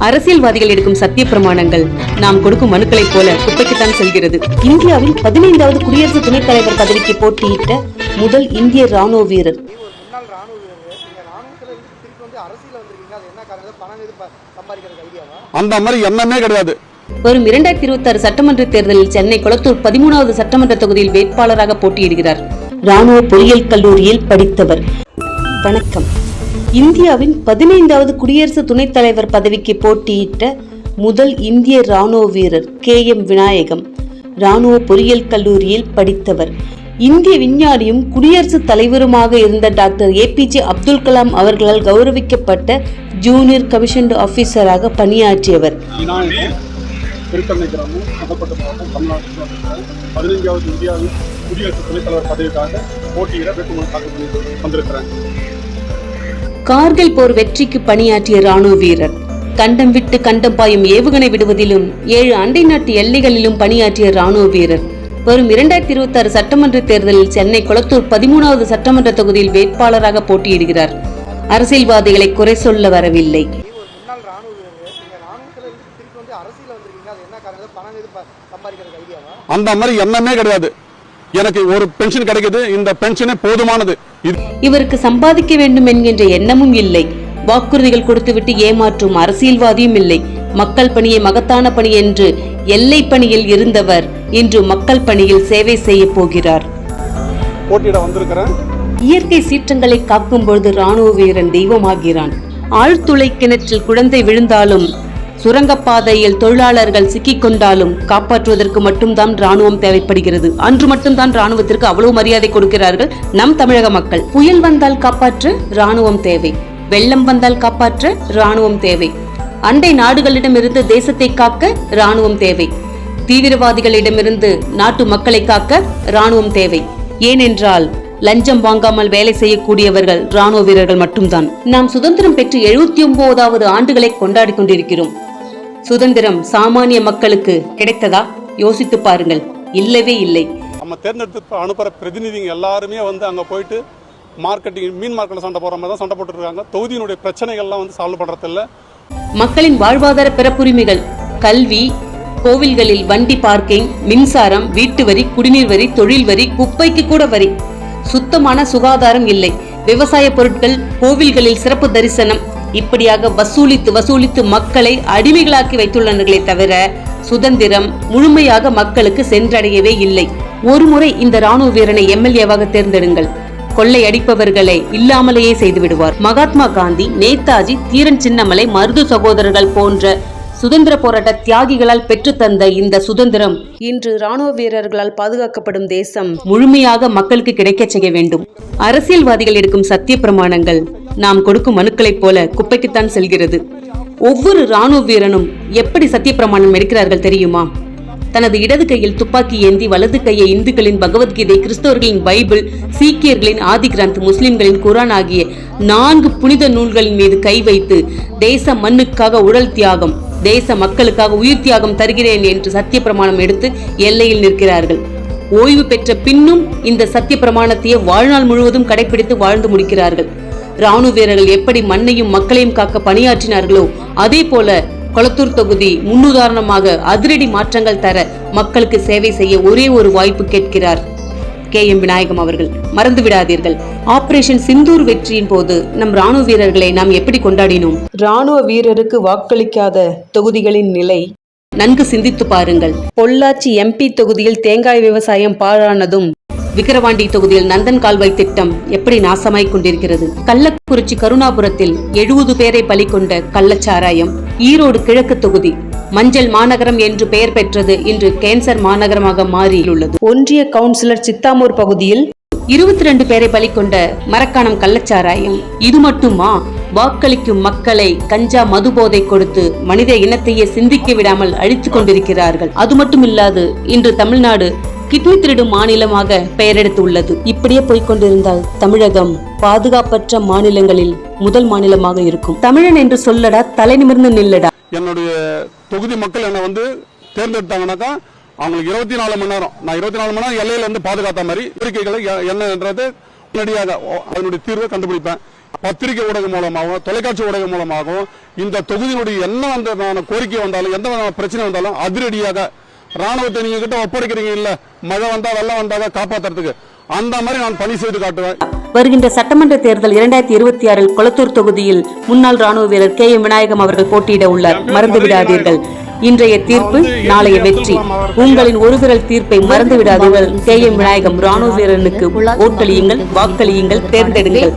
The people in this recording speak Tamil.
அரசியல்வாதிகள் எடுக்கும் சத்திய பிரமாணங்கள் நாம் கொடுக்கும் மனுக்களைப் போல குப்பைக்குத்தான் செல்கிறது. இந்தியாவின் 15வது குடியரசு துணைத் தலைவர் பதவிக்கு போட்டியிட்ட முதல் இந்திய ராணுவ வீரர். அந்த மாதிரி எண்ணமே கிடையாது. வரும் 2026 சட்டமன்ற தேர்தலில் சென்னை கொளத்தூர் 13வது சட்டமன்ற தொகுதியில் வேட்பாளராக போட்டியிடுகிறார். ராணுவ பொறியியல் கல்லூரியில் படித்தவர். வணக்கம். இந்தியாவின் 15வது குடியரசு துணைத் தலைவர் பதவிக்கு போட்டியிட்ட முதல் இந்திய ராணுவ வீரர் KM விநாயகம். ராணுவ பொறியியல் கல்லூரியில் படித்தவர். இந்திய விஞ்ஞானியும் குடியரசுத் தலைவருமாக இருந்த டாக்டர் APJ அப்துல் கலாம் அவர்களால் கௌரவிக்கப்பட்ட ஜூனியர் கமிஷன்டு ஆபீசராக பணியாற்றியவர். 15வது இந்தியாவின் குடியரசு துணைத் தலைவர் பதவிக்காக போட்டியிட வேட்புமனு தாக்கல் பண்ணி வந்திருக்கிறேன். கார்கில் போர் வெற்றிக்கு பணியாற்றிய ராணுவ வீரர். கண்டம் விட்டு கண்டம் பாயும் ஏவுகணை விடுவதிலும் 7 அண்டை நாட்டு எல்லைகளிலும் பணியாற்றிய ராணுவ வீரர். வரும் 2026 சட்டமன்ற தேர்தலில் சென்னை கொளத்தூர் 13வது சட்டமன்ற தொகுதியில் வேட்பாளராக போட்டியிடுகிறார். அரசியல்வாதிகளை குறை சொல்ல வரவில்லை. அந்த மாதிரி எண்ணமே கிடையாது. எனக்கு ஒரு பென்ஷன் கிடைக்குது, இந்த பென்ஷனே போதுமானது. இவருக்கு சம்பாதிக்க வேண்டும் என்கின்ற எண்ணமும் இல்லை. வாக்குறுதிகள் கொடுத்துவிட்டு ஏமாற்றும் அரசியல்வாதியும் இல்லை. மக்கள் பணியை மகத்தான பணி என்று எல்லை பணியில் இருந்தவர் இன்று மக்கள் பணியில் சேவை செய்ய போகிறார். போட்டியிட வந்திருக்கிறேன். இயற்கை சீற்றங்களை காக்கும் பொழுது ராணுவ வீரன் தெய்வமாகிறான். ஆழ்துளை கிணற்றில் குழந்தை விழுந்தாலும், சுரங்கப்பாதையில் தொழிலாளர்கள் சிக்கிக் கொண்டாலும் காப்பாற்றுவதற்கு மட்டும்தான் ராணுவம் தேவைப்படுகிறது. அன்று மட்டும்தான் ராணுவத்திற்கு அவ்வளவு மரியாதை கொடுக்கிறார்கள் நம் தமிழக மக்கள். புயல் வந்தால் காப்பாற்ற ராணுவம் தேவை, வெள்ளம் வந்தால் காப்பாற்ற ராணுவம் தேவை, அண்டை நாடுகளிடமிருந்து தேசத்தை காக்க ராணுவம் தேவை, தீவிரவாதிகளிடமிருந்து நாட்டு மக்களை காக்க ராணுவம் தேவை. ஏனென்றால் லஞ்சம் வாங்காமல் வேலை செய்யக்கூடியவர்கள் ராணுவ வீரர்கள் மட்டும்தான். நாம் சுதந்திரம் பெற்று 79வது ஆண்டுகளை கொண்டாடி கொண்டிருக்கிறோம். சுதந்திரம் சாமானிய மக்களுக்கு கிடைத்ததா? யோசித்து பாருங்கள். இல்லவே இல்லை. நம்ம தேர்ந்தெடுத்து அனுப்புற பிரதிநிதிங்க எல்லாருமே அங்க போயிட்டு மார்க்கெட்டிங், மீன் மார்க்கெட்ல சண்டை போற மாதிரி தான் சண்டை போட்டு இருக்காங்க. தொகுதியினுடைய பிரச்சனைகள்லாம் சால்வ் பண்றது இல்ல. மக்களின் வாழ்வாதார பிறப்புரிமைகள், கல்வி, கோவில்களில் வண்டி பார்க்கிங், மின்சாரம், வீட்டு வரி, குடிநீர் வரி, தொழில் வரி, குப்பைக்கு கூட வரி, சுத்தமான சுகாதாரம் இல்லை, விவசாய பொருட்கள், கோவில்களில் சிறப்பு தரிசனம், இப்படியாக வசூலித்து மக்களை அடிமைகளாக்கி வைத்துள்ளனர்களே தவிர சுதந்திரம் முழுமையாக மக்களுக்கு சென்றடையவே இல்லை. ஒருமுறை இந்த ராணுவ வீரனை MLA-வாக தேர்ந்தெடுங்கள். கொள்ளை அடிப்பவர்களை இல்லாமலேயே செய்து விடுவார். மகாத்மா காந்தி, நேதாஜி, தீரன் சின்னமலை, மருது சகோதரர்கள் போன்ற சுதந்திர போராட்ட தியாகிகளால் பெற்று தந்த இந்த சுதந்திரம் இன்று ராணுவ வீரர்களால் பாதுகாக்கப்படும் தேசம் முழுமையாக மக்களுக்கு கிடைக்க செய்ய வேண்டும். அரசியல்வாதிகள் எடுக்கும் சத்திய பிரமாணங்கள் நாம் கொடுக்கும் மனுக்களைப் போல குப்பைக்குத்தான் செல்கிறது. ஒவ்வொரு ராணுவ வீரனும் எப்படி சத்திய பிரமாணம் எடுக்கிறார்கள் தெரியுமா? தனது இடது கையில் துப்பாக்கி ஏந்தி, வலது கையை இந்துக்களின் பகவத்கீதை, கிறிஸ்தவர்களின் பைபிள், சீக்கியர்களின் ஆதி கிரந்த், முஸ்லிம்களின் குரான் ஆகிய 4 புனித நூல்களின் மீது கை வைத்து தேச மண்ணுக்காக உடல் தியாகம், தேச மக்களுக்காக உயிர் தியாகம் தருகிறேன் என்று சத்திய பிரமாணம் எடுத்து எல்லையில் நிற்கிறார்கள். ஓய்வு பெற்ற பின்னும் இந்த சத்திய பிரமாணத்தையே வாழ்நாள் முழுவதும் கடைபிடித்து வாழ்ந்து முடிக்கிறார்கள். ராணுவ வீரர்கள் எப்படி மண்ணையும் மக்களையும் காக்க பணியாற்றினார்களோ அதே போல கொளத்தூர் தொகுதி முன்னுதாரணமாக அதிரடி மாற்றங்கள் தர மக்களுக்கு சேவை செய்ய ஒரே ஒரு வாய்ப்பு கேட்கிறார் KM விநாயகம் அவர்கள். மறந்து விடாதீர்கள். ஆபரேஷன் சிந்தூர் வெற்றியின் போது நம் ராணுவ வீரர்களை நாம் எப்படி கொண்டாடினோம்? ராணுவ வீரருக்கு வாக்களிக்காத தொகுதிகளின் நிலை நன்கு சிந்தித்து பாருங்கள். பொள்ளாச்சி MP தொகுதியில் தேங்காய் விவசாயம் பாழானதும், விக்கிரவாண்டி தொகுதியில் நந்தன் கால்வாய் திட்டம் எப்படி நாசமாய் கொண்டிருக்கிறது. கள்ளக்குறிச்சி கருணாபுரத்தில் 70 பேரை பலி கொண்ட கள்ளச்சாராயம். ஈரோடு கிழக்கு தொகுதி மஞ்சள் மாநகரம் என்று பெயர் பெற்றது இன்று கேன்சர் மாநகரமாக மாறியுள்ளது. ஒன்றிய கவுன்சிலர் சித்தாமூர் பகுதியில் 22 பேரை பலி கொண்ட மரக்காணம் கள்ளச்சாராயம். இது மட்டுமா? வாக்களிக்கும் மக்களை கஞ்சா மது போதை கொடுத்து மனித இனத்தையே சிந்திக்க விடாமல் அழித்துக் கொண்டிருக்கிறார்கள். அது மட்டும் இல்லாது இன்று தமிழ்நாடு கிட்னி திருடும் மாநிலமாக பெயரெடுத்து உள்ளது. இப்படியே போய்கொண்டிருந்தால் தமிழகம் பாதுகாப்பற்ற மாநிலங்களில் முதல் மாநிலமாக இருக்கும். தமிழன் என்று சொல்லடா, தலை நிமிர்ந்து நில்லடா. என்னுடைய தொகுதி மக்கள் என்ன தேர்ந்தெடுத்தாங்கன்னாக்கா அவங்களுக்கு 24 மணி நேரம், நான் 24 மணி நேரம் எல்லையில பாதுகாத்த மாதிரி கோரிக்கைகளை என்னன்றது உடனடியாக அதனுடைய தீர்வை கண்டுபிடிப்பேன். பத்திரிகை ஊடகம் மூலமாகவும் தொலைக்காட்சி ஊடகம் மூலமாகவும் இந்த தொகுதியினுடைய என்ன வந்த கோரிக்கை வந்தாலும் எந்த பிரச்சனை வந்தாலும் அதிரடியாக ராணுவத்தை நீங்க கிட்ட ஒப்படைக்கிறீங்க இல்ல, மழை வந்தா வெள்ளம் வந்தாதான் காப்பாத்துறதுக்கு, அந்த மாதிரி நான் பணி செய்து காட்டுவேன். வருகின்ற சட்டமன்ற தேர்தல் 2026 கொளத்தூர் தொகுதியில் முன்னாள் ராணுவ வீரர் KM விநாயகம் அவர்கள் போட்டியிட உள்ளார். மறந்து விடாதீர்கள். இன்றைய தீர்ப்பு நாளைய வெற்றி. உங்களின் ஒரு விரல் தீர்ப்பை மறந்து விடாதீர்கள். KM விநாயகம் ராணுவ வீரனுக்கு ஓட்டளியுங்கள், வாக்களியுங்கள், தேர்ந்தெடுங்கள்.